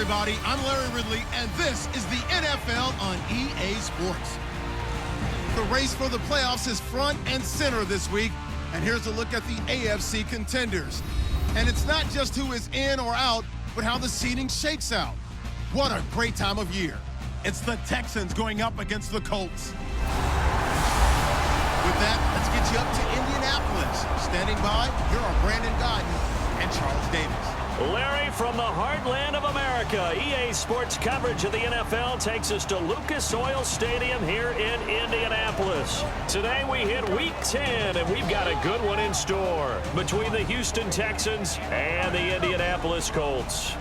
everybody. I'm Larry Ridley, and this is the NFL on EA Sports. The race for the playoffs is front and center this week, and here's a look at the AFC contenders. And it's not just who is in or out, but how the seeding shakes out. What a great time of year. It's the Texans going up against the Colts. With that, let's get you up to Indianapolis. Standing by, here are Brandon Godden and Charles Davis. Larry, from the heartland of America, EA Sports coverage of the NFL takes us to Lucas Oil Stadium here in Indianapolis. Today we hit Week 10, and we've got a good one in store between the Houston Texans and the Indianapolis Colts.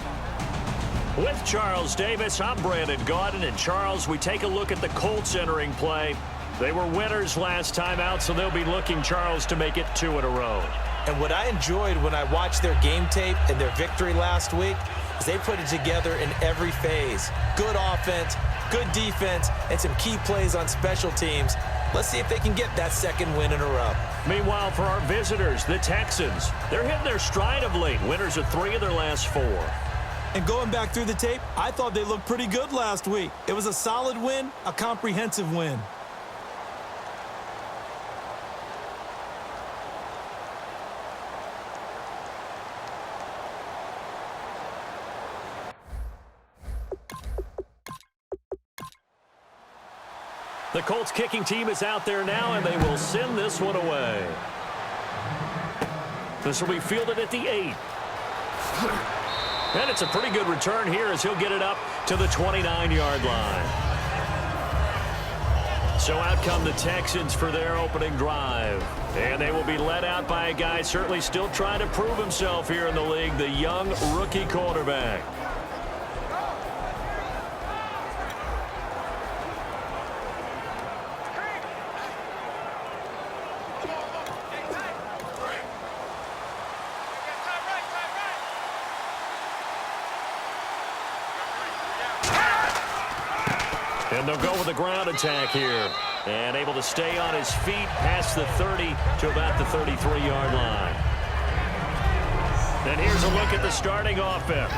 With Charles Davis, I'm Brandon Gaudin, and Charles, we take a look at the Colts entering play. They were winners last time out, so they'll be looking, Charles, to make it 2 in a row. And what I enjoyed when I watched their game tape and their victory last week is they put it together in every phase. Good offense, good defense, and some key plays on special teams. Let's see if they can get that second win in a row. Meanwhile, for our visitors, the Texans, they're hitting their stride of late. Winners of 3 of their last 4. And going back through the tape, I thought they looked pretty good last week. It was a solid win, a comprehensive win. The Colts kicking team is out there now, and they will send this one away. This will be fielded at the 8. And it's a pretty good return here as he'll get it up to the 29-yard line. So out come the Texans for their opening drive. And they will be led out by a guy certainly still trying to prove himself here in the league, the young rookie quarterback. And they'll go with a ground attack here. And able to stay on his feet past the 30 to about the 33-yard line. And here's a look at the starting offense.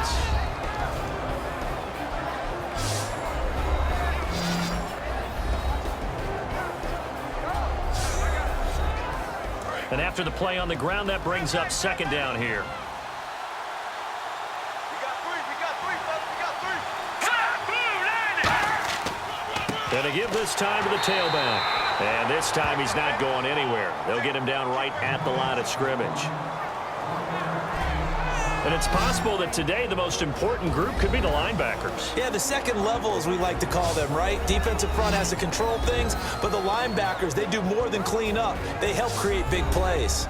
And after the play on the ground, that brings up second down here. And to give this time to the tailback. And this time he's not going anywhere. They'll get him down right at the line of scrimmage. And it's possible that today the most important group could be the linebackers. Yeah, the second level, as we like to call them, right? Defensive front has to control things, but the linebackers, they do more than clean up. They help create big plays.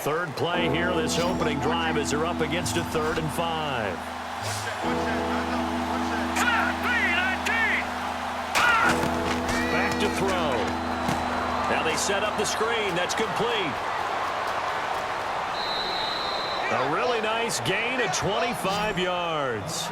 Third play here, this opening drive, as they're up against a 3rd and 5. Back to throw. Now they set up the screen. That's complete. A really nice gain of 25 yards.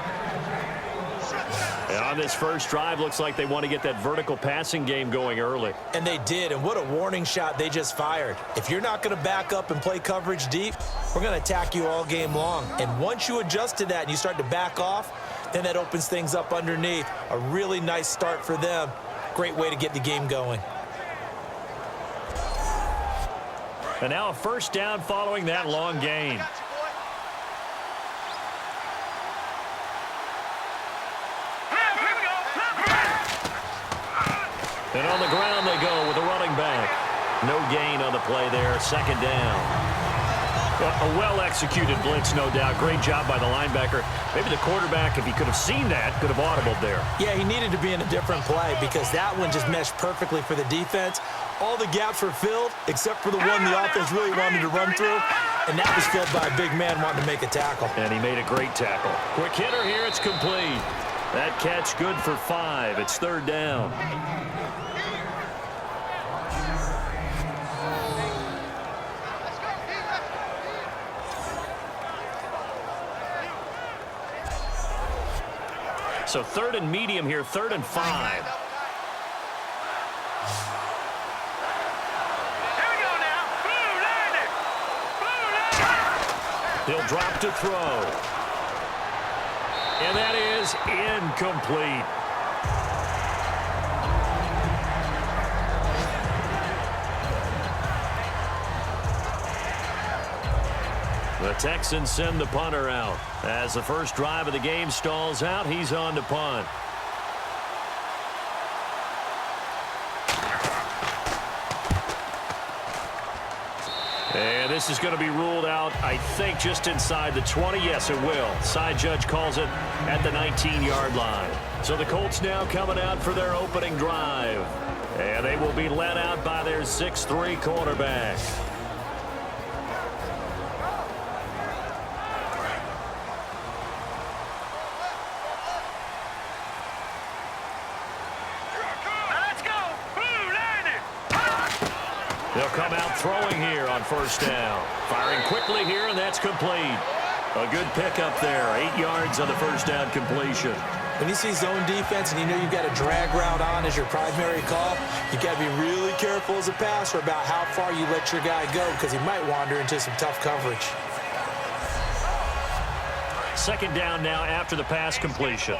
And on this first drive, looks like they want to get that vertical passing game going early. And they did, and what a warning shot they just fired. If you're not going to back up and play coverage deep, we're going to attack you all game long. And once you adjust to that and you start to back off, then that opens things up underneath. A really nice start for them. Great way to get the game going. And now a first down following that long gain. And on the ground they go with a running back. No gain on the play there. Second down. A well-executed blitz, no doubt. Great job by the linebacker. Maybe the quarterback, if he could have seen that, could have audibled there. Yeah, he needed to be in a different play because that one just meshed perfectly for the defense. All the gaps were filled except for the one the offense really wanted to run through, and that was filled by a big man wanting to make a tackle. And he made a great tackle. Quick hitter here. It's complete. That catch good for 5. It's 3rd down. So 3rd and medium here, 3rd and 5. He'll drop to throw. And that is incomplete. The Texans send the punter out. As the first drive of the game stalls out, he's on to punt. And this is going to be ruled out, I think, just inside the 20. Yes, it will. Side judge calls it at the 19-yard line. So the Colts now coming out for their opening drive. And they will be led out by their 6'3" quarterback. They'll come out throwing here on first down. Firing quickly here, and that's complete. A good pickup there. 8 yards on the first down completion. When you see zone defense and you know you've got a drag route on as your primary call, you got to be really careful as a passer about how far you let your guy go because he might wander into some tough coverage. Second down now after the pass completion.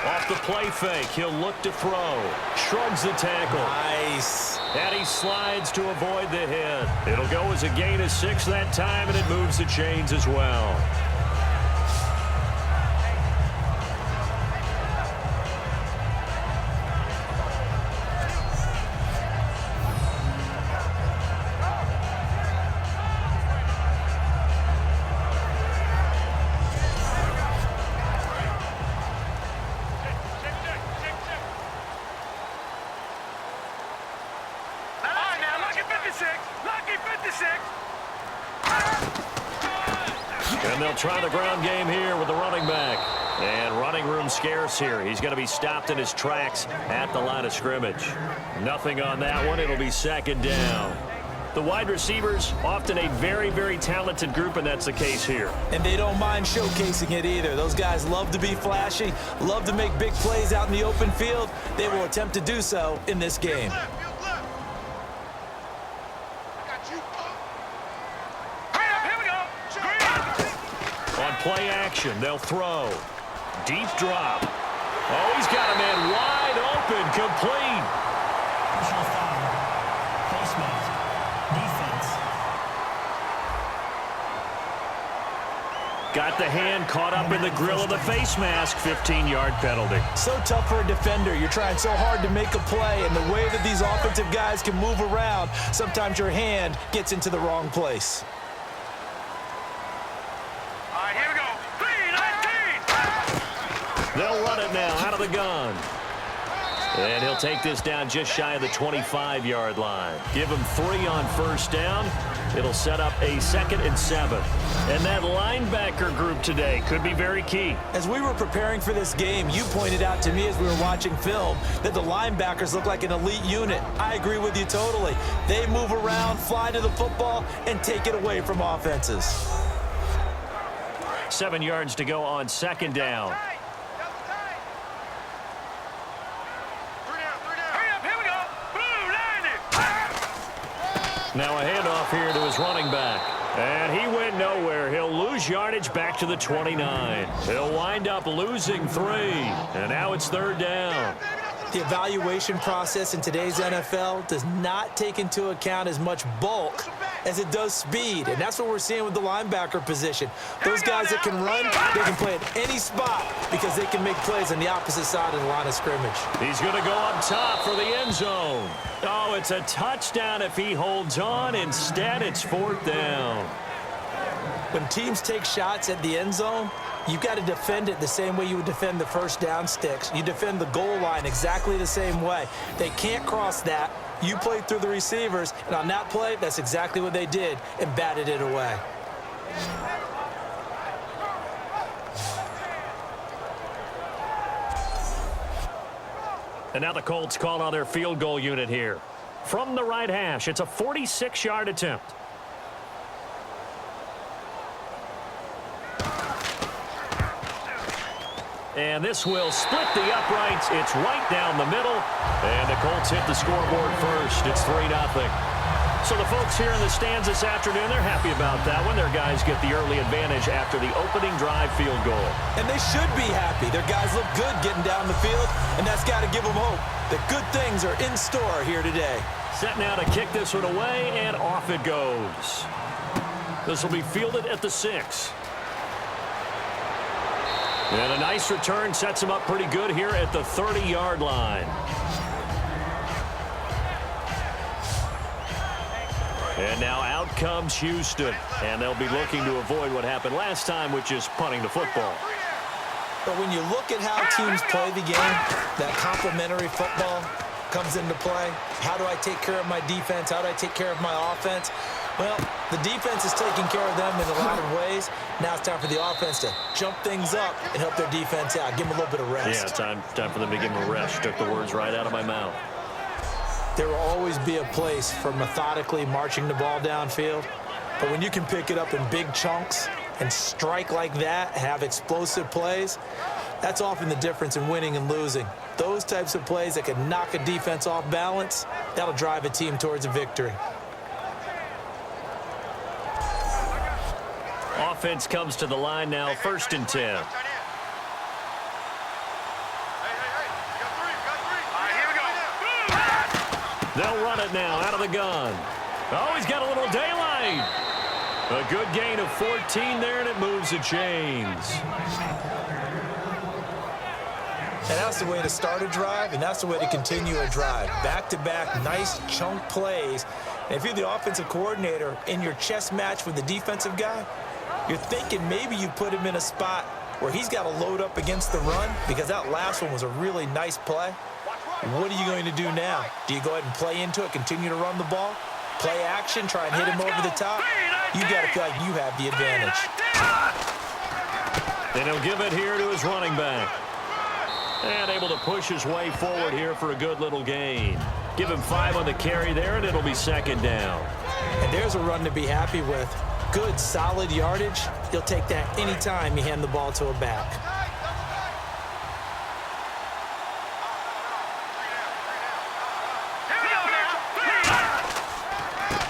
Off the play fake, he'll look to throw. Shrugs the tackle. Nice. And he slides to avoid the hit. It'll go as a gain of 6 that time, and it moves the chains as well. And they'll try the ground game here with the running back. And running room scarce here. He's going to be stopped in his tracks at the line of scrimmage. Nothing on that one. It'll be second down. The wide receivers, often a very, very talented group, and that's the case here. And they don't mind showcasing it either. Those guys love to be flashy, love to make big plays out in the open field. They will attempt to do so in this game. Play action. They'll throw. Deep drop. Oh, he's got a man wide open. Complete. Personal foul. Face mask. Defense. Got the hand caught up in the grill of the face mask. 15-yard penalty. So tough for a defender. You're trying so hard to make a play, and the way that these offensive guys can move around, sometimes your hand gets into the wrong place. They'll run it now out of the gun. And he'll take this down just shy of the 25-yard line. Give him 3 on first down. It'll set up a 2nd and 7. And that linebacker group today could be very key. As we were preparing for this game, you pointed out to me as we were watching film that the linebackers look like an elite unit. I agree with you totally. They move around, fly to the football, and take it away from offenses. 7 yards to go on second down. Now a handoff here to his running back. And he went nowhere. He'll lose yardage back to the 29. He'll wind up losing 3. And now it's third down. The evaluation process in today's NFL does not take into account as much bulk as it does speed. And that's what we're seeing with the linebacker position. Those guys that can run, they can play at any spot because they can make plays on the opposite side of the line of scrimmage. He's going to go up top for the end zone. Oh, it's a touchdown if he holds on. Instead, it's 4th down. When teams take shots at the end zone, you've got to defend it the same way you would defend the first down sticks. You defend the goal line exactly the same way. They can't cross that. You play through the receivers, and on that play, that's exactly what they did and batted it away. And now the Colts call on their field goal unit here. From the right hash, it's a 46-yard attempt. And this will split the uprights. It's right down the middle. And the Colts hit the scoreboard first. It's 3-0. So the folks here in the stands this afternoon, they're happy about that one. Their guys get the early advantage after the opening drive field goal. And they should be happy. Their guys look good getting down the field, and that's got to give them hope that good things are in store here today. Set now to kick this one away, and off it goes. This will be fielded at the 6. And a nice return sets him up pretty good here at the 30-yard line. And now out comes Houston. And they'll be looking to avoid what happened last time, which is punting the football. But when you look at how teams play the game, that complementary football comes into play. How do I take care of my defense? How do I take care of my offense? Well, the defense is taking care of them in a lot of ways. Now it's time for the offense to jump things up and help their defense out. Give them a little bit of rest. Yeah, time for them to give them a rest. Took the words right out of my mouth. There will always be a place for methodically marching the ball downfield. But when you can pick it up in big chunks and strike like that, have explosive plays, that's often the difference in winning and losing. Those types of plays that can knock a defense off balance, that'll drive a team towards a victory. Offense comes to the line now, 1st and 10. They'll run it now out of the gun. Oh, he's got a little daylight. A good gain of 14 there, and it moves the chains. And that's the way to start a drive, and that's the way to continue a drive. Back-to-back, nice chunk plays. And if you're the offensive coordinator in your chess match with the defensive guy, you're thinking maybe you put him in a spot where he's got to load up against the run because that last one was a really nice play. What are you going to do now? Do you go ahead and play into it, continue to run the ball, play action, try and hit him over the top? You got to feel like you have the advantage. And he'll give it here to his running back. And able to push his way forward here for a good little gain. Give him 5 on the carry there, and it'll be 2nd down. And there's a run to be happy with. Good, solid yardage. You'll take that anytime you hand the ball to a back.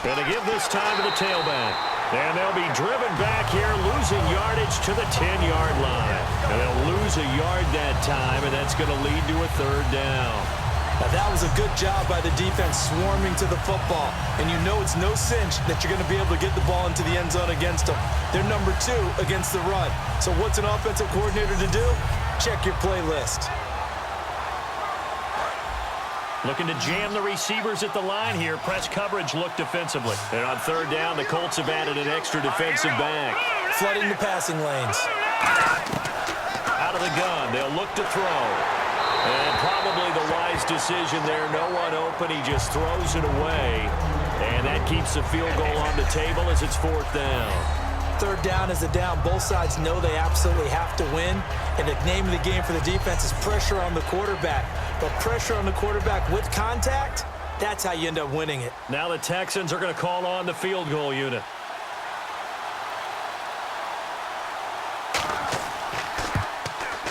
Going to give this time to the tailback. And they'll be driven back here, losing yardage to the 10-yard line. And they'll lose a yard that time, and that's going to lead to a 3rd down. Now that was a good job by the defense swarming to the football. And you know it's no cinch that you're going to be able to get the ball into the end zone against them. They're number 2 against the run. So what's an offensive coordinator to do? Check your playlist. Looking to jam the receivers at the line here. Press coverage look defensively. And on 3rd down, the Colts have added an extra defensive back. Flooding the passing lanes. Out of the gun, they'll look to throw. And probably the wise decision there. No one open. He just throws it away. And that keeps the field goal on the table as it's 4th down. 3rd down is a down. Both sides know they absolutely have to win. And the name of the game for the defense is pressure on the quarterback. But pressure on the quarterback with contact, that's how you end up winning it. Now the Texans are going to call on the field goal unit.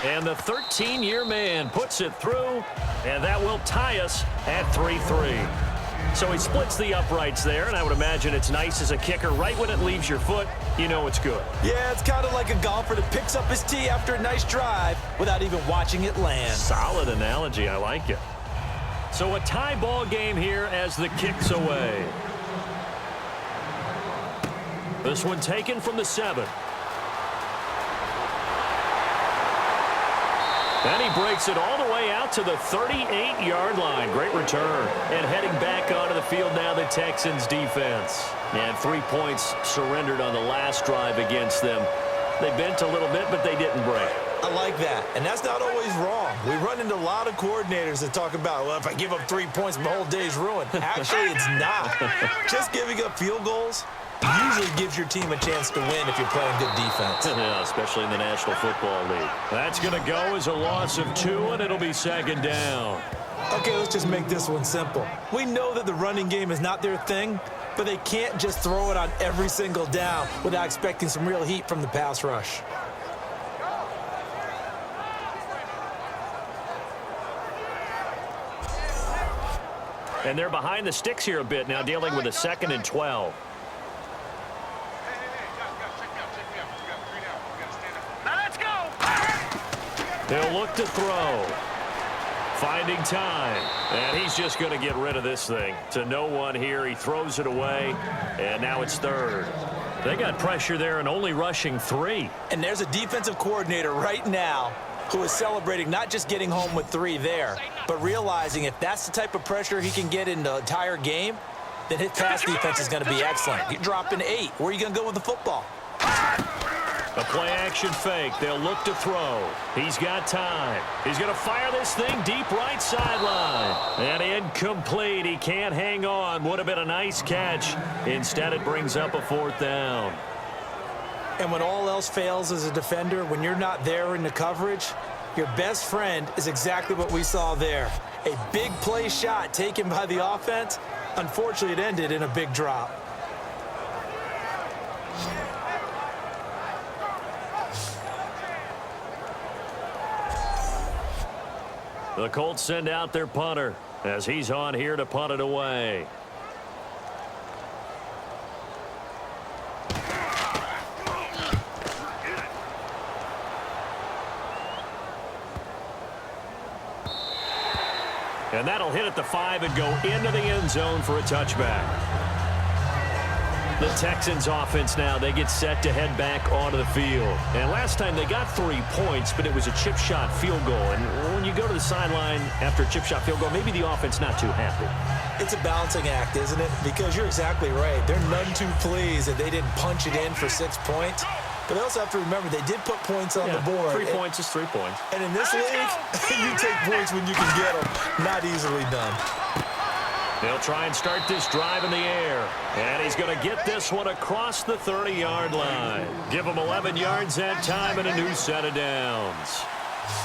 And the 13-year man puts it through, and that will tie us at 3-3. So he splits the uprights there, and I would imagine it's nice as a kicker. Right when it leaves your foot, you know it's good. Yeah, it's kind of like a golfer that picks up his tee after a nice drive without even watching it land. Solid analogy. I like it. So a tie ball game here as the kick's away. This one taken from the 7. And he breaks it all the way out to the 38-yard line. Great return. And heading back onto the field now, the Texans defense. And 3 points surrendered on the last drive against them. They bent a little bit, but they didn't break. I like that. And that's not always wrong. We run into a lot of coordinators that talk about, well, if I give up 3 points, my whole day's ruined. Actually, it's not. Just giving up field goals usually gives your team a chance to win if you're playing good defense. Yeah, especially in the National Football League. That's going to go as a loss of 2, and it'll be 2nd down. Okay, let's just make this one simple. We know that the running game is not their thing, but they can't just throw it on every single down without expecting some real heat from the pass rush. And they're behind the sticks here a bit now, dealing with a 2nd and 12. They'll look to throw. Finding time. And he's just going to get rid of this thing. To no one here. He throws it away. And now it's 3rd. They got pressure there and only rushing 3. And there's a defensive coordinator right now who is celebrating not just getting home with 3 there, but realizing if that's the type of pressure he can get in the entire game, then his pass defense is going to be excellent. You're dropping 8. Where are you going to go with the football? A play-action fake. They'll look to throw. He's got time. He's going to fire this thing deep right sideline. And incomplete. He can't hang on. Would have been a nice catch. Instead, it brings up a 4th down. And when all else fails as a defender, when you're not there in the coverage, your best friend is exactly what we saw there. A big play shot taken by the offense. Unfortunately, it ended in a big drop. The Colts send out their punter as he's on here to punt it away. And that'll hit at the 5 and go into the end zone for a touchback. The Texans offense now, they get set to head back onto the field. And last time they got 3 points, but it was a chip shot field goal. And when you go to the sideline after a chip shot field goal, maybe the offense not too happy. It's a balancing act, isn't it? Because you're exactly right. They're none too pleased that they didn't punch it in for 6 points. But they also have to remember they did put points on the board. 3 points is 3 points. And in this league, you take points when you can get them. Not easily done. They'll try and start this drive in the air. And he's going to get this one across the 30-yard line. Give him 11 yards that time and a new set of downs.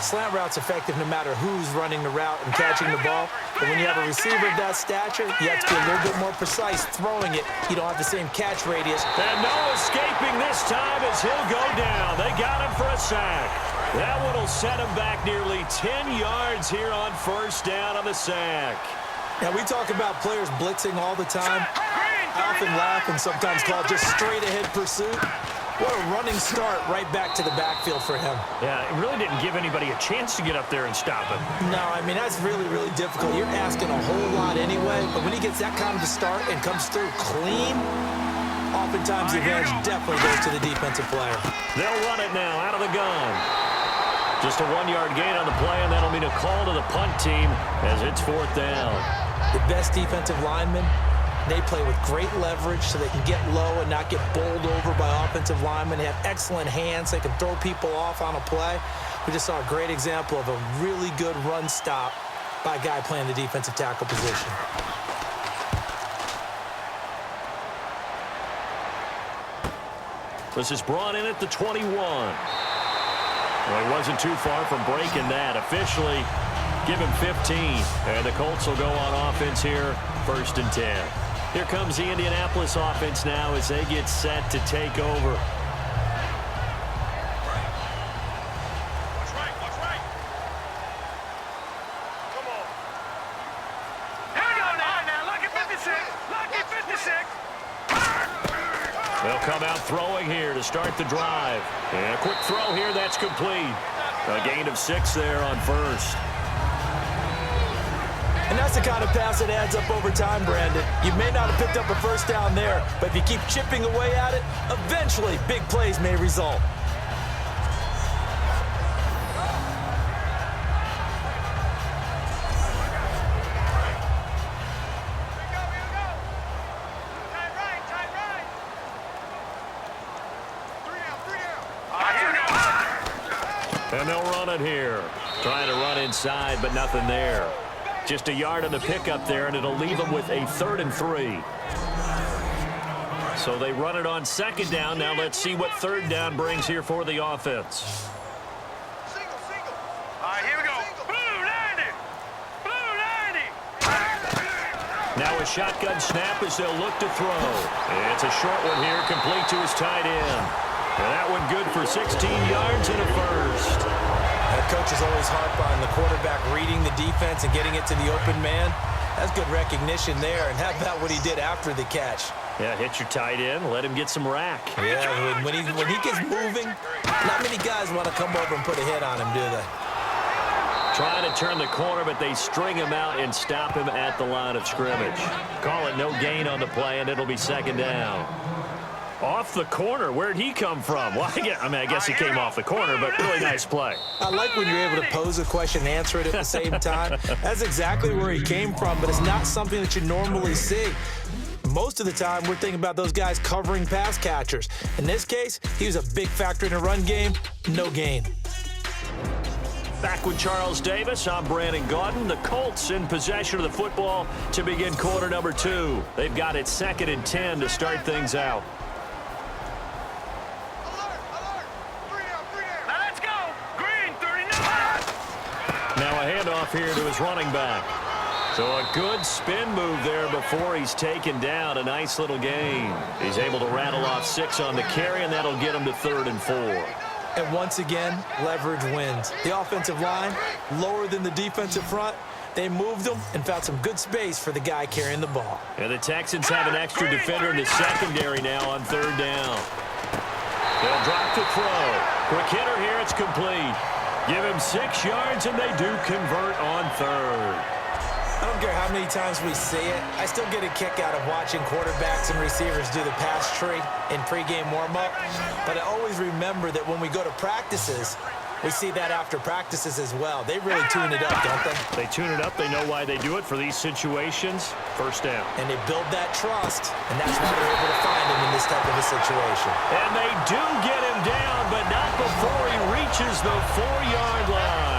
Slant route's effective no matter who's running the route and catching the ball. But when you have a receiver of that stature, you have to be a little bit more precise throwing it. You don't have the same catch radius. And no escaping this time as he'll go down. They got him for a sack. That one will set him back nearly 10 yards here on 1st down on the sack. Now, we talk about players blitzing all the time. I often laugh and sometimes call it just straight-ahead pursuit. What a running start right back to the backfield for him. Yeah, it really didn't give anybody a chance to get up there and stop him. No, I mean, that's really, really difficult. You're asking a whole lot anyway, but when he gets that kind of a start and comes through clean, oftentimes the advantage definitely goes to the defensive player. They'll run it now out of the gun. Just a 1-yard gain on the play, and that'll mean a call to the punt team as it's 4th down. The best defensive linemen, they play with great leverage so they can get low and not get bowled over by offensive linemen. They have excellent hands. They can throw people off on a play. We just saw a great example of a really good run stop by a guy playing the defensive tackle position. This is brought in at the 21. Well, he wasn't too far from breaking that. Officially, give him 15. And the Colts will go on offense here, 1st and 10. Here comes the Indianapolis offense now as they get set to take over. Watch right. Come on. Here we go now. Look at 56. Look at 56. They'll come out throwing here to start the drive. And a quick throw here, that's complete. A gain of 6 there on 1st. And that's the kind of pass that adds up over time, Brandon. You may not have picked up a 1st down there, but if you keep chipping away at it, eventually big plays may result. And they'll run it here. Trying to run inside, but nothing there. Just a yard on the pickup there, and it'll leave them with a 3rd and 3. So they run it on 2nd down. Now let's see what 3rd down brings here for the offense. All right, here we go. Blue 90. Now a shotgun snap as they'll look to throw. It's a short one here, complete to his tight end. And that one good for 16 yards and a 1st. Coaches always harp on the quarterback reading the defense and getting it to the open man. That's good recognition there. And how about what he did after the catch? Yeah, hit your tight end, let him get some rack. Yeah, when he gets moving, not many guys want to come over and put a hit on him, do they? Trying to turn the corner, but they string him out and stop him at the line of scrimmage. Call it no gain on the play, and it'll be second down. Off the corner, where'd he come from? Well, I guess he came off the corner, but really nice play. I like when you're able to pose a question and answer it at the same time. That's exactly where he came from, but it's not something that you normally see. Most of the time, we're thinking about those guys covering pass catchers. In this case, he was a big factor in the run game. No gain. Back with Charles Davis, I'm Brandon Gaudin. The Colts in possession of the football to begin quarter number 2. They've got it 2nd and 10 to start things out. Now let's go. Green, 39. Now a handoff here to his running back. So a good spin move there before he's taken down. A nice little gain. He's able to rattle off 6 on the carry, and that'll get him to 3rd and 4. And once again, leverage wins. The offensive line, lower than the defensive front. They moved them and found some good space for the guy carrying the ball. And the Texans have an extra defender in the secondary now on 3rd down. They'll drop to throw. Quick hitter here, it's complete. Give him 6 yards, and they do convert on 3rd. I don't care how many times we see it. I still get a kick out of watching quarterbacks and receivers do the pass tree in pregame warm-up. But I always remember that when we go to practices, we see that after practices as well. They really tune it up, don't they? They tune it up. They know why they do it for these situations. 1st down. And they build that trust, and that's why they're able to find him in this type of a situation. And they do get him down, but not before he reaches the 4-yard line.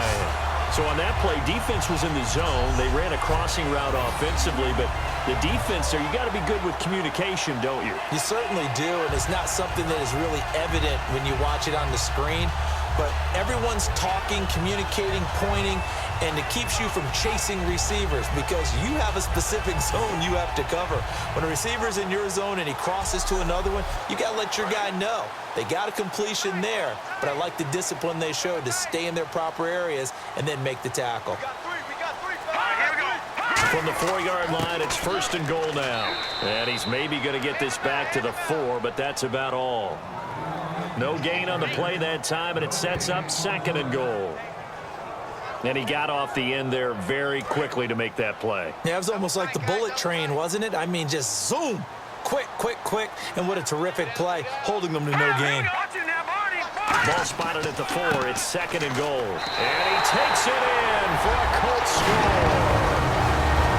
So on that play, defense was in the zone. They ran a crossing route offensively, but the defense there, you got to be good with communication, don't you? You certainly do, and it's not something that is really evident when you watch it on the screen. But everyone's talking, communicating, pointing, and it keeps you from chasing receivers because you have a specific zone you have to cover. When a receiver's in your zone and he crosses to another one, you got to let your guy know. They got a completion there, but I like the discipline they showed to stay in their proper areas and then make the tackle. From the 4-yard line, it's 1st and goal now. And he's maybe going to get this back to the 4, but that's about all. No gain on the play that time, and it sets up 2nd and goal. And he got off the end there very quickly to make that play. Yeah, it was almost like the bullet train, wasn't it? I mean, just zoom. Quick, quick, quick. And what a terrific play, holding them to no gain. Ball spotted at the 4. It's 2nd and goal. And he takes it in for a Colts score.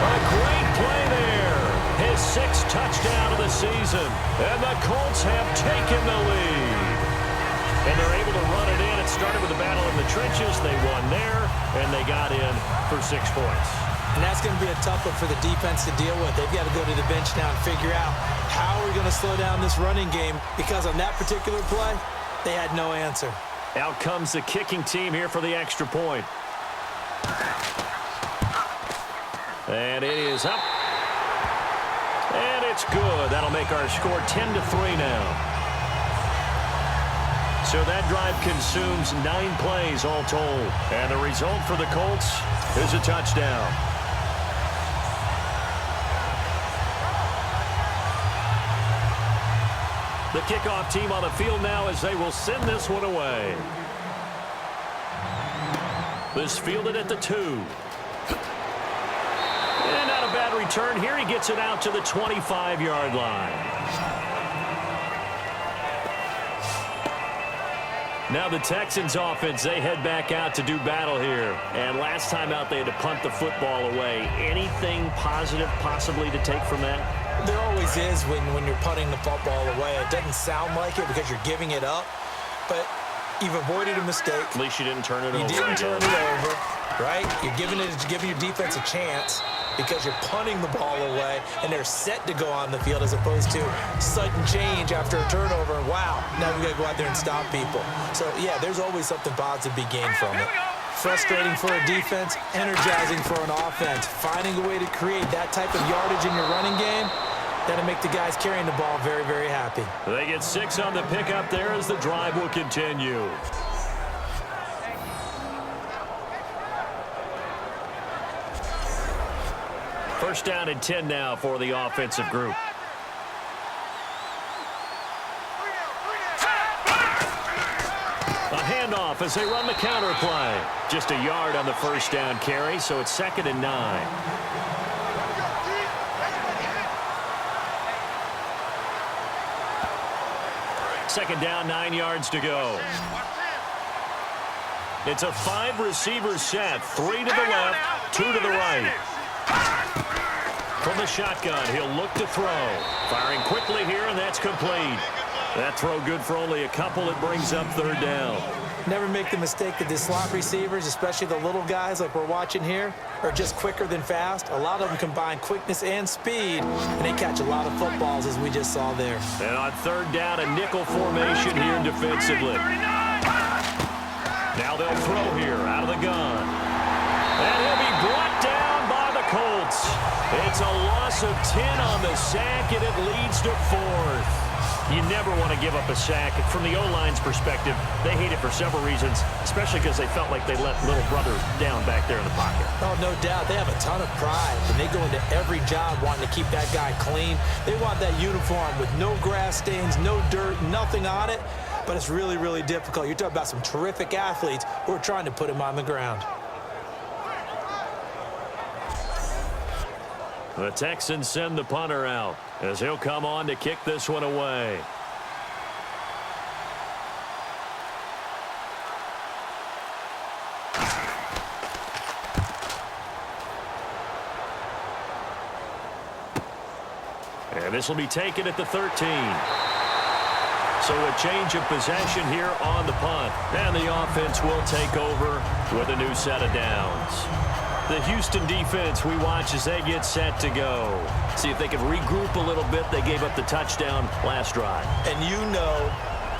A great play there. His 6th touchdown of the season. And the Colts have taken the lead. And they're able to run it in. It started with a battle in the trenches. They won there, and they got in for 6 points. And that's going to be a tough one for the defense to deal with. They've got to go to the bench now and figure out how we're going to slow down this running game because on that particular play, they had no answer. Out comes the kicking team here for the extra point. And it is up. And it's good. That'll make our score 10-3 now. So that drive consumes 9 plays all told. And the result for the Colts is a touchdown. The kickoff team on the field now as they will send this one away. This fielded at the 2. And not a bad return here. He gets it out to the 25-yard line. Now the Texans offense, they head back out to do battle here. And last time out, they had to punt the football away. Anything positive possibly to take from that? There always is when you're punting the football away. It doesn't sound like it because you're giving it up, but you've avoided a mistake. At least you didn't turn it over. You didn't turn it over, right? You're giving your defense a chance because you're punting the ball away, and they're set to go on the field as opposed to sudden change after a turnover. Wow, now we got to go out there and stop people. So, yeah, there's always something positive to be gained from it. Frustrating for a defense, energizing for an offense. Finding a way to create that type of yardage in your running game, that'll make the guys carrying the ball very, very happy. They get 6 on the pickup there as the drive will continue. First down and 10 now for the offensive group. A handoff as they run the counter play. Just a yard on the first down carry, so it's 2nd and 9. Second down, 9 yards to go. It's a 5-receiver set. 3 to the left, 2 to the right. From the shotgun, he'll look to throw. Firing quickly here, and that's complete. That throw good for only a couple. It brings up 3rd down. Never make the mistake that the slot receivers, especially the little guys like we're watching here, are just quicker than fast. A lot of them combine quickness and speed, and they catch a lot of footballs, as we just saw there. And on 3rd down, a nickel formation here defensively. Now they'll throw here out of the gun. And he'll be brought down by the Colts. It's a loss of 10 on the sack, and it leads to 4th. You never want to give up a sack. From the O-line's perspective, they hate it for several reasons, especially because they felt like they let little brother down back there in the pocket. Oh, no doubt. They have a ton of pride, and they go into every job wanting to keep that guy clean. They want that uniform with no grass stains, no dirt, nothing on it. But it's really, really difficult. You're talking about some terrific athletes who are trying to put him on the ground. The Texans send the punter out as he'll come on to kick this one away. And this will be taken at the 13. So a change of possession here on the punt. And the offense will take over with a new set of downs. The Houston defense we watch as they get set to go. See if they can regroup a little bit. They gave up the touchdown last drive. And you know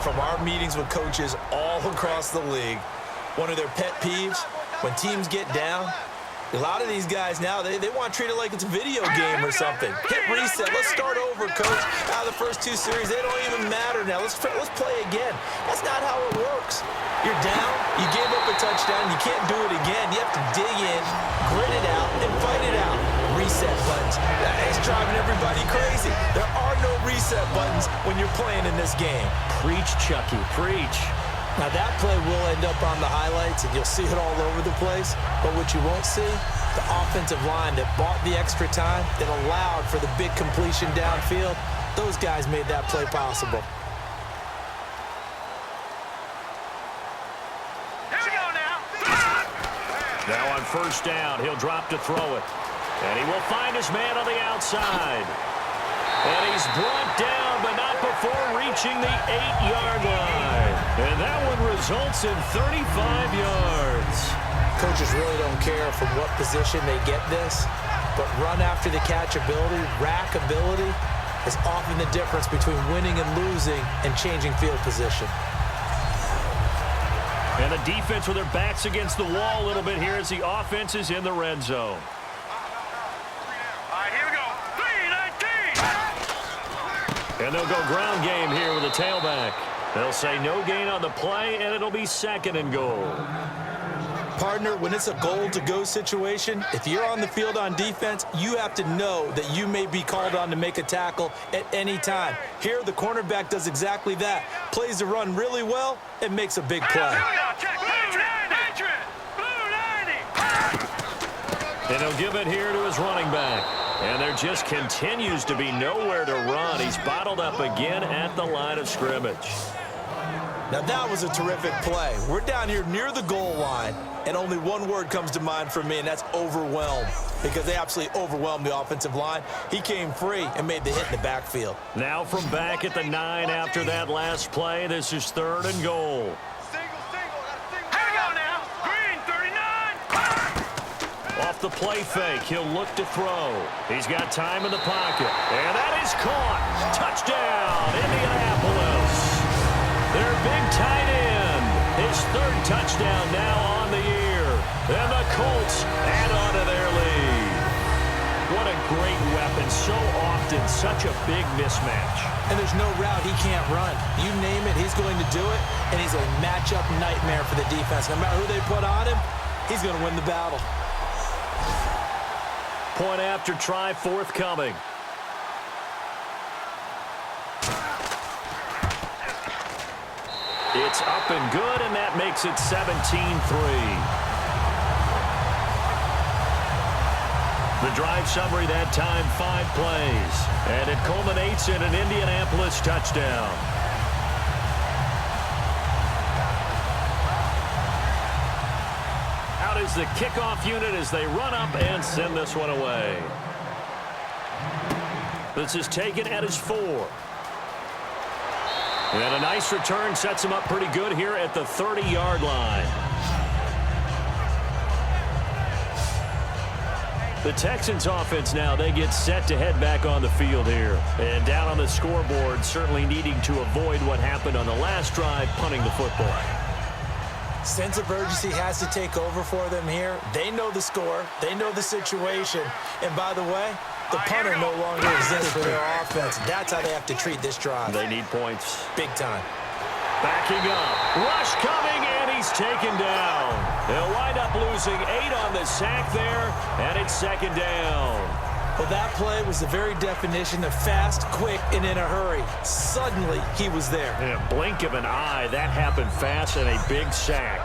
from our meetings with coaches all across the league, one of their pet peeves, when teams get down, a lot of these guys now, they want to treat it like it's a video game or something. Hit reset. Let's start over, coach. Out of the first 2 series, they don't even matter now. Let's play again. That's not how it works. You're down. You gave up a touchdown. You can't do it again. You have to dig in, grit it out, and fight it out. Reset buttons. That's driving everybody crazy. There are no reset buttons when you're playing in this game. Preach, Chucky. Preach. Now that play will end up on the highlights, and you'll see it all over the place. But what you won't see, the offensive line that bought the extra time, that allowed for the big completion downfield, those guys made that play possible. Here we go now. Now on first down, he'll drop to throw it. And he will find his man on the outside. And he's brought down, but not before reaching the 8-yard line. And that one results in 35 yards. Coaches really don't care from what position they get this, but run after the catch ability, rack ability, is often the difference between winning and losing and changing field position. And the defense with their backs against the wall a little bit here as the offense is in the red zone. And they'll go ground game here with a tailback. They'll say no gain on the play, and it'll be 2nd and goal. Partner, when it's a goal-to-go situation, if you're on the field on defense, you have to know that you may be called on to make a tackle at any time. Here, the cornerback does exactly that. Plays the run really well and makes a big play. And he'll give it here to his running back. And there just continues to be nowhere to run. He's bottled up again at the line of scrimmage. Now that was a terrific play. We're down here near the goal line, and only one word comes to mind for me, and that's overwhelmed, because they absolutely overwhelmed the offensive line. He came free and made the hit in the backfield. Now from back at the 9 after that last play, this is 3rd and goal. Off the play fake, he'll look to throw. He's got time in the pocket. And that is caught. Touchdown, Indianapolis. Their big tight end. His 3rd touchdown now on the year. And the Colts add on to their lead. What a great weapon. So often, such a big mismatch. And there's no route he can't run. You name it, he's going to do it. And he's a matchup nightmare for the defense. No matter who they put on him, he's going to win the battle. Point after try forthcoming. It's up and good, and that makes it 17-3. The drive summary that time, 5 plays. And it culminates in an Indianapolis touchdown. Out is the kickoff unit as they run up and send this one away. This is taken at his 4. And a nice return sets him up pretty good here at the 30-yard line. The Texans offense now, they get set to head back on the field here. And down on the scoreboard, certainly needing to avoid what happened on the last drive, punting the football. Sense of urgency has to take over for them here. They know the score. They know the situation. And by the way, the punter no longer exists for their offense. That's how they have to treat this drive. They need points. Big time. Backing up. Rush coming, and he's taken down. They'll wind up losing 8 on the sack there, and it's 2nd down. Well, that play was the very definition of fast, quick, and in a hurry. Suddenly, he was there. In a blink of an eye, that happened fast, and a big sack.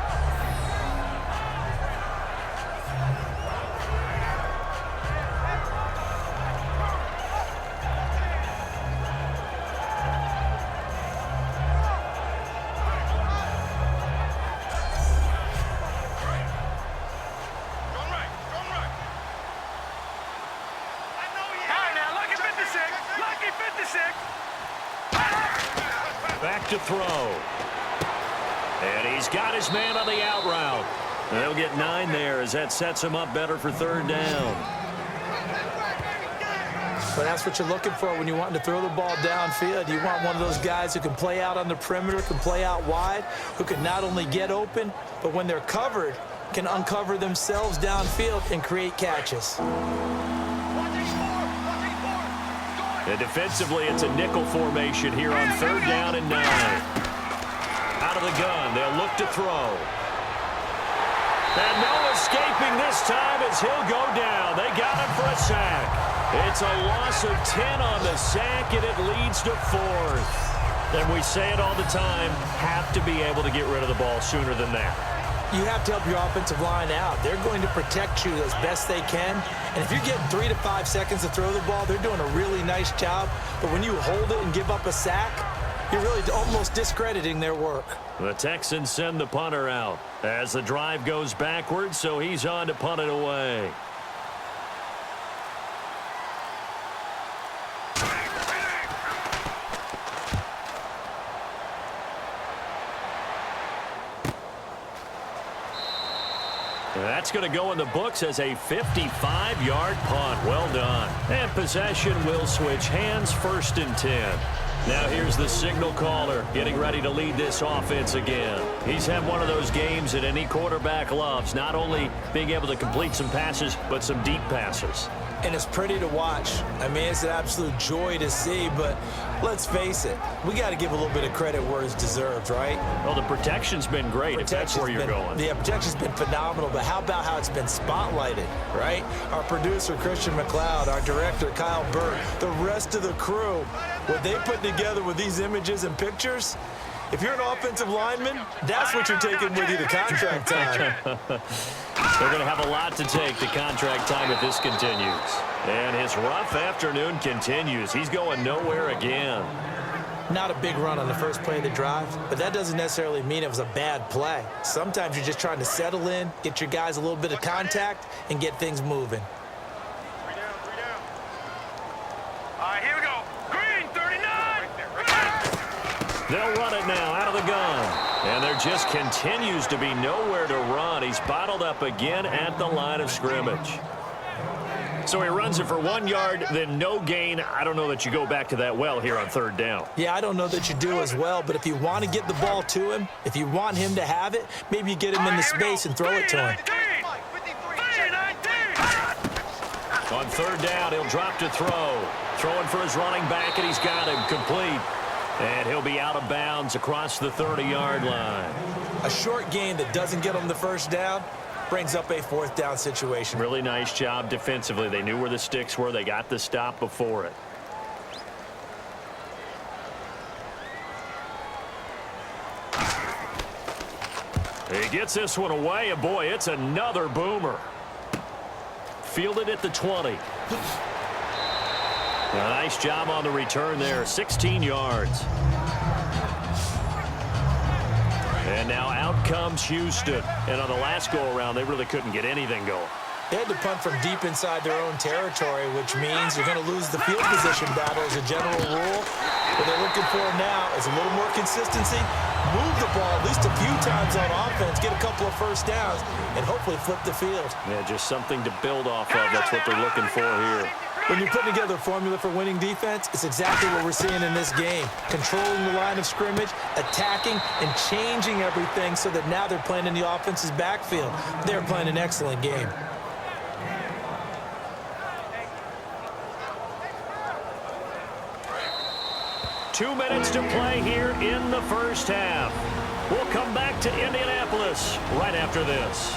Back to throw. And he's got his man on the out route. They'll get 9 there as that sets him up better for 3rd down. But that's what you're looking for when you want to throw the ball downfield. You want one of those guys who can play out on the perimeter, can play out wide, who can not only get open, but when they're covered, can uncover themselves downfield and create catches. And defensively, it's a nickel formation here on 3rd down and 9. Out of the gun, they'll look to throw. And no escaping this time as he'll go down. They got him for a sack. It's a loss of 10 on the sack, and it leads to 4th. And we say it all the time, have to be able to get rid of the ball sooner than that. You have to help your offensive line out. They're going to protect you as best they can. And if you're getting 3 to 5 seconds to throw the ball, they're doing a really nice job. But when you hold it and give up a sack, you're really almost discrediting their work. The Texans send the punter out as the drive goes backwards, so he's on to punt it away. That's going to go in the books as a 55-yard punt. Well done. And possession will switch hands, 1st and 10. Now here's the signal caller getting ready to lead this offense again. He's had one of those games that any quarterback loves, not only being able to complete some passes, but some deep passes. And it's pretty to watch. I mean, it's an absolute joy to see, but let's face it, we got to give a little bit of credit where it's deserved, right? Well, the protection's been great, if that's where you're going. The protection's been phenomenal, but how about how it's been spotlighted, right? Our producer, Christian McLeod, our director, Kyle Burt, the rest of the crew, what they put together with these images and pictures, if you're an offensive lineman, that's what you're taking with you to contract time. They're going to have a lot to take to contract time if this continues. And his rough afternoon continues. He's going nowhere again. Not a big run on the first play of the drive, but that doesn't necessarily mean it was a bad play. Sometimes you're just trying to settle in, get your guys a little bit of contact, and get things moving. 3 down, 3 down. All right, here we go. Green, 39. They'll run it now out of the gun. And there just continues to be nowhere to run. He's bottled up again at the line of scrimmage. So he runs it for 1 yard, then no gain. I don't know that you go back to that well here on 3rd down. Yeah, I don't know that you do as well, but if you want to get the ball to him, if you want him to have it, maybe you get him in the space and throw it to him. On 3rd down, he'll drop to throw. Throwing for his running back, and he's got him complete. And he'll be out of bounds across the 30-yard line. A short gain that doesn't get him the 1st down, brings up a fourth down situation. Really nice job defensively. They knew where the sticks were. They got the stop before it. He gets this one away, and boy, it's another boomer. Fielded at the 20. A nice job on the return there, 16 yards. And now out comes Houston. And on the last go-around, they really couldn't get anything going. They had to punt from deep inside their own territory, which means you're going to lose the field position battle as a general rule. What they're looking for now is a little more consistency, move the ball at least a few times on offense, get a couple of first downs, and hopefully flip the field. Yeah, just something to build off of. That's what they're looking for here. When you're putting together a formula for winning defense, it's exactly what we're seeing in this game. Controlling the line of scrimmage, attacking, and changing everything so that now they're playing in the offense's backfield. They're playing an excellent game. Two minutes to play here in the first half. We'll come back to Indianapolis right after this.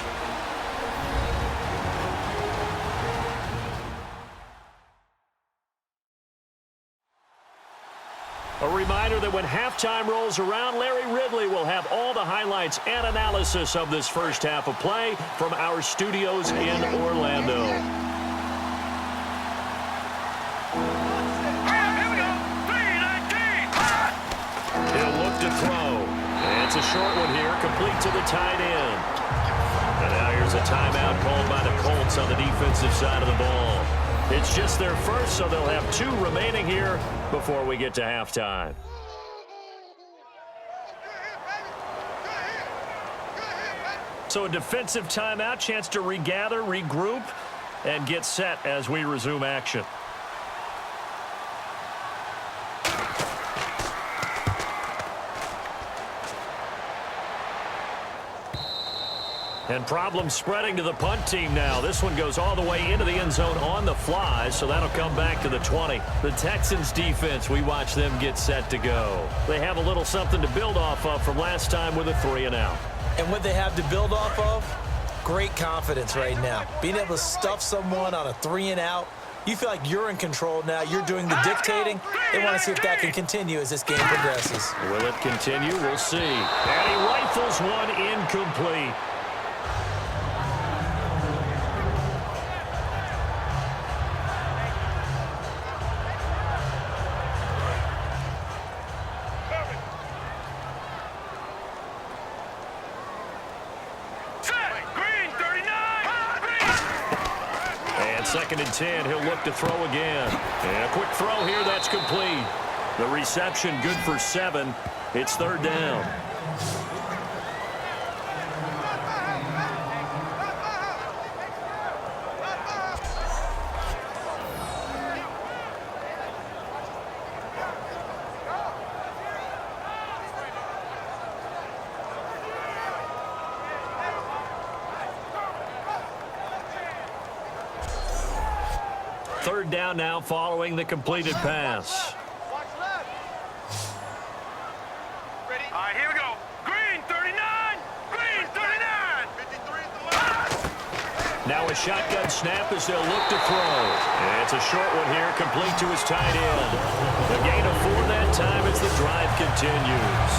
A reminder that when halftime rolls around, Larry Ridley will have all the highlights and analysis of this first half of play from our studios in Orlando. He'll look to throw. And it's a short one here, complete to the tight end. And now here's a timeout called by the Colts on the defensive side of the ball. It's just their first, so they'll have two remaining here before we get to halftime. So a defensive timeout, chance to regather, regroup, and get set as we resume action. And problems spreading to the punt team now. This one goes all the way into the end zone on the fly, so that'll come back to the 20. The Texans defense, we watch them get set to go. They have a little something to build off of from last time with a 3-and-out. And what they have to build off of, great confidence right now. Being able to stuff someone on a 3-and-out, you feel like you're in control now. You're doing the dictating. They want to see if that can continue as this game progresses. Will it continue? We'll see. And he rifles one incomplete. Second and 10, he'll look to throw again. And a quick throw here, that's complete. The reception good for 7. It's third down. Third down now following the completed pass. Ready? All right, here we go. Green 39. Green 39. 53. Now a shotgun snap as they'll look to throw. And it's a short one here, complete to his tight end. The gain of 4 that time as the drive continues.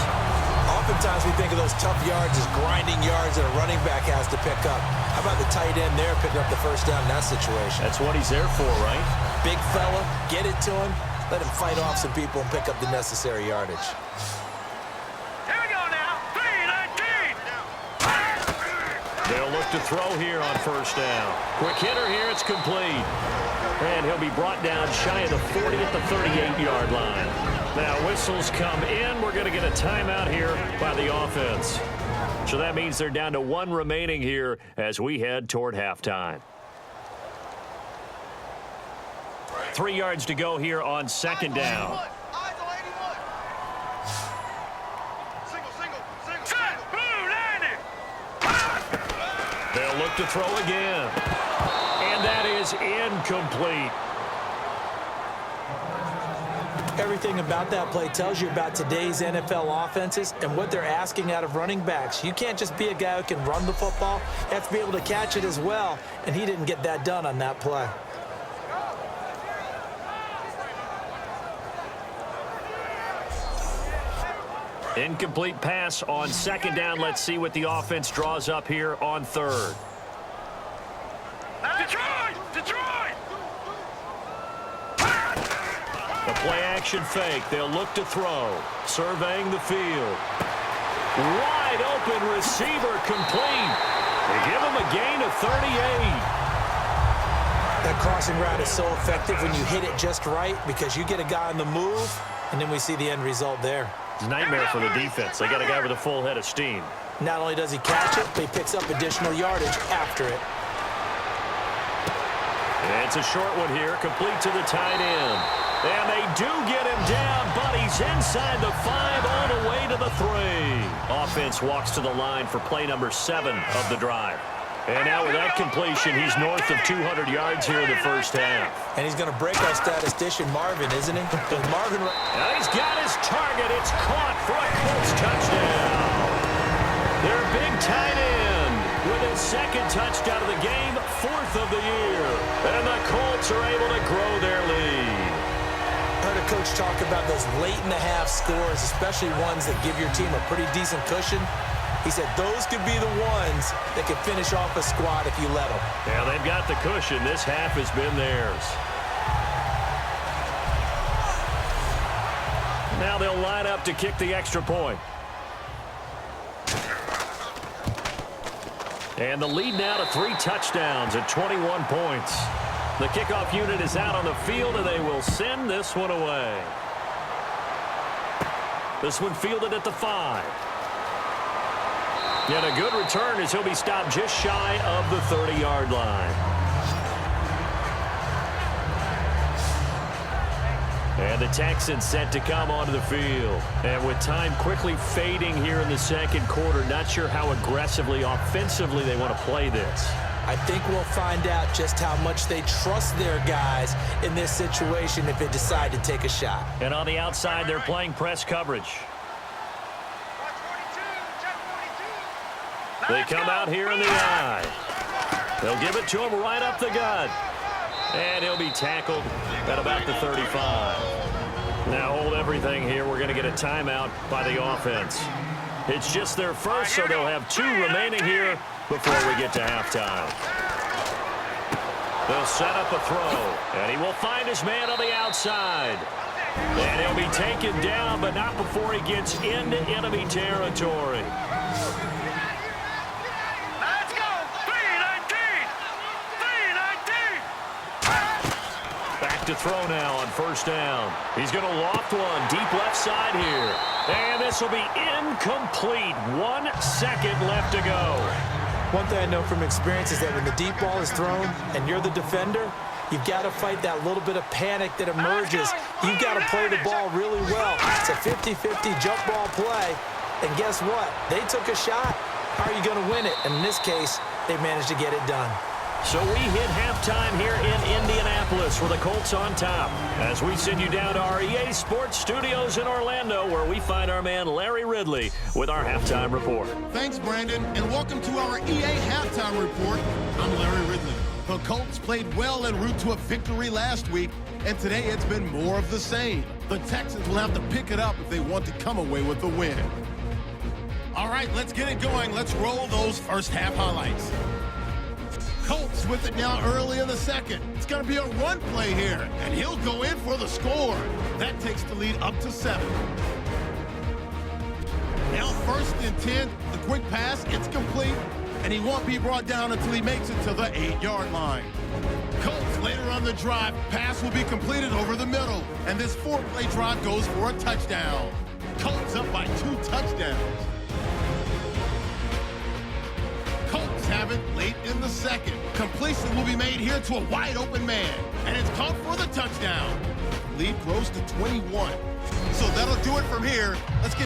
Oftentimes we think of those tough yards as grinding yards that a running back has to pick up. How about the tight end there picking up the first down in that situation? That's what he's there for, right? Big fella, get it to him, let him fight off some people and pick up the necessary yardage. Here we go now. 3-19. They'll look to throw here on first down. Quick hitter here, it's complete. And he'll be brought down shy of the 40 at the 38-yard line. Now whistles come in. We're going to get a timeout here by the offense. So that means they're down to 1 remaining here as we head toward halftime. 3 yards to go here on second down. They'll look to throw again. And that is incomplete. Everything about that play tells you about today's NFL offenses and what they're asking out of running backs. You can't just be a guy who can run the football. You have to be able to catch it as well, and he didn't get that done on that play. Incomplete pass on second down. Let's see what the offense draws up here on third. Detroit! Detroit! The play-action fake. They'll look to throw. Surveying the field. Wide open receiver complete. They give him a gain of 38. That crossing route is so effective when you hit it just right because you get a guy on the move, and then we see the end result there. It's a nightmare for the defense. They got a guy with a full head of steam. Not only does he catch it, but he picks up additional yardage after it. It's a short one here, complete to the tight end. And they do get him down, but he's inside the 5 all the way to the 3. Offense walks to the line for play number 7 of the drive. And now with that completion, he's north of 200 yards here in the first half. And he's going to break our statistician, Marvin, isn't he? Because Marvin... Now he's got his target. It's caught for a Colts touchdown. Their big tight end with his second touchdown of the game, 4th of the year. And the Colts are able to grow their lead. I heard a coach talk about those late-in-the-half scores, especially ones that give your team a pretty decent cushion. He said those could be the ones that could finish off a squad if you let them. Yeah, they've got the cushion. This half has been theirs. Now they'll line up to kick the extra point. And the lead now to 3 touchdowns at 21 points. The kickoff unit is out on the field, and they will send this one away. This one fielded at the 5. And a good return as he'll be stopped just shy of the 30-yard line. And the Texans set to come onto the field. And with time quickly fading here in the second quarter, not sure how aggressively, offensively they want to play this. I think we'll find out just how much they trust their guys in this situation if they decide to take a shot. And on the outside, they're playing press coverage. They come out here in the eye. They'll give it to him right up the gut. And he'll be tackled at about the 35. Now hold everything here. We're going to get a timeout by the offense. It's just their first, so they'll have 2 remaining here before we get to halftime. They'll set up a throw, and he will find his man on the outside. And he'll be taken down, but not before he gets into enemy territory. Let's go! 319! 319! Back to throw now on first down. He's going to loft one deep left side here. And this will be incomplete. 1 second left to go. One thing I know from experience is that when the deep ball is thrown and you're the defender, you've got to fight that little bit of panic that emerges. You've got to play the ball really well. It's a 50-50 jump ball play. And guess what? They took a shot. How are you going to win it? And in this case, they managed to get it done. So we hit halftime here in Indianapolis with the Colts on top. As we send you down to our EA Sports Studios in Orlando, where we find our man Larry Ridley with our halftime report. Thanks, Brandon, and welcome to our EA Halftime Report. I'm Larry Ridley. The Colts played well en route to a victory last week, and today it's been more of the same. The Texans will have to pick it up if they want to come away with the win. All right, let's get it going. Let's roll those first half highlights. Colts with it now early in the second. It's going to be a run play here, and he'll go in for the score. That takes the lead up to 7. Now 1st and 10, the quick pass, it's complete, and he won't be brought down until he makes it to the 8-yard line. Colts later on the drive, pass will be completed over the middle, and this 4-play drive goes for a touchdown. Colts up by 2 touchdowns. Colts have it late in the second. Completion will be made here to a wide open man, and it's caught for the touchdown. Lead grows to 21. So that'll do it from here. Let's get